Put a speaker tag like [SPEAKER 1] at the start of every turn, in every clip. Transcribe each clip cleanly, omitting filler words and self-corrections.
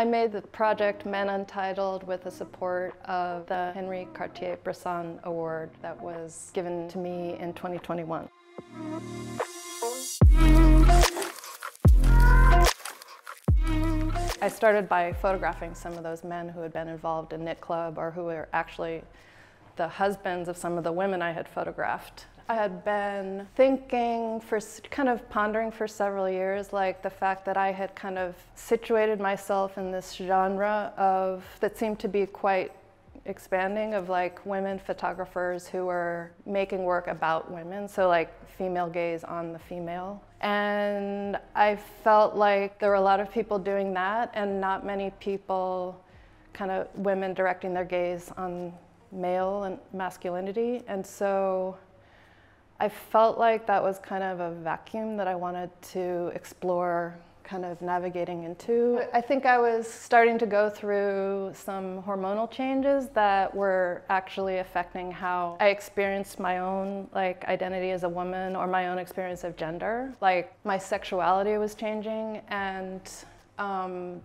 [SPEAKER 1] I made the project Men Untitled with the support of the Henri Cartier-Bresson award that was given to me in 2021. I started by photographing some of those men who had been involved in Knit Club or who were actually the husbands of some of the women I had photographed. I had been thinking, kind of pondering for several years, like the fact that I had kind of situated myself in this genre that seemed to be quite expanding, of like women photographers who were making work about women, so like female gaze on the female. And I felt like there were a lot of people doing that and not many people, kind of women directing their gaze on male and masculinity. And so I felt like that was kind of a vacuum that I wanted to explore, kind of navigating into. I think I was starting to go through some hormonal changes that were actually affecting how I experienced my own identity as a woman or my own experience of gender. Like my sexuality was changing, and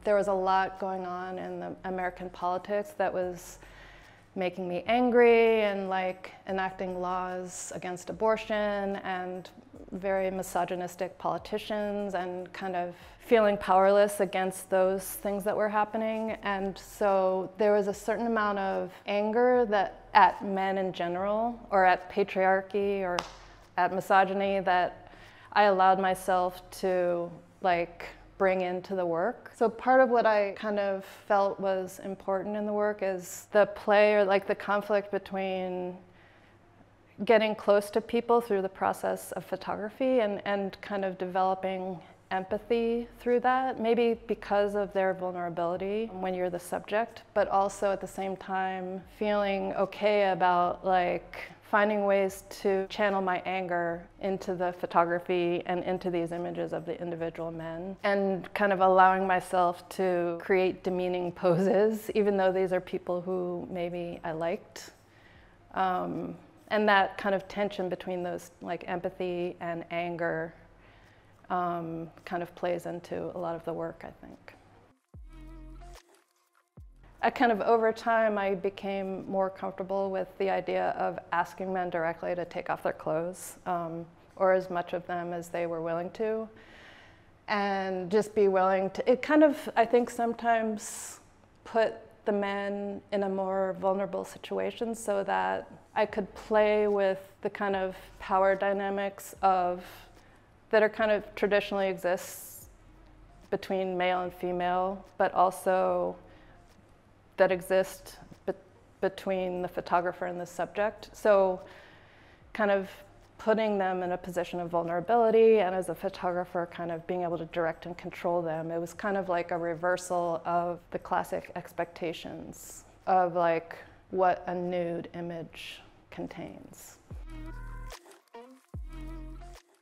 [SPEAKER 1] there was a lot going on in the American politics that was making me angry, and like enacting laws against abortion and very misogynistic politicians, and kind of feeling powerless against those things that were happening. And so there was a certain amount of anger at men in general, or at patriarchy, or at misogyny, that I allowed myself to bring into the work. So part of what I kind of felt was important in the work is the play, or like the conflict between getting close to people through the process of photography and kind of developing empathy through that, maybe because of their vulnerability when you're the subject, but also at the same time feeling okay about finding ways to channel my anger into the photography and into these images of the individual men, and kind of allowing myself to create demeaning poses, even though these are people who maybe I liked. And that kind of tension between those empathy and anger kind of plays into a lot of the work, I think. Kind of over time, I became more comfortable with the idea of asking men directly to take off their clothes, or as much of them as they were willing to, and just be willing to. It kind of, I think, sometimes put the men in a more vulnerable situation so that I could play with the kind of power dynamics that are kind of traditionally exists between male and female, but also that exist between the photographer and the subject. So kind of putting them in a position of vulnerability, and as a photographer kind of being able to direct and control them. It was kind of like a reversal of the classic expectations of what a nude image contains.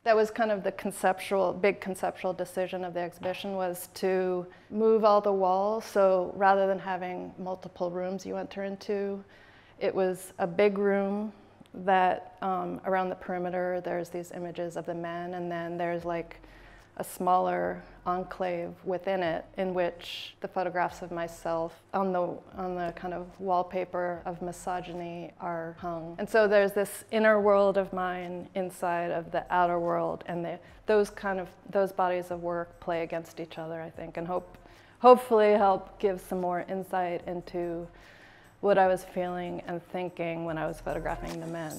[SPEAKER 1] That was kind of the big conceptual decision of the exhibition, was to move all the walls. So rather than having multiple rooms you enter into, it was a big room that around the perimeter there's these images of the men, and then there's a smaller enclave within it in which the photographs of myself on the kind of wallpaper of misogyny are hung. And so there's this inner world of mine inside of the outer world, and those bodies of work play against each other, I think, and hopefully help give some more insight into what I was feeling and thinking when I was photographing the men.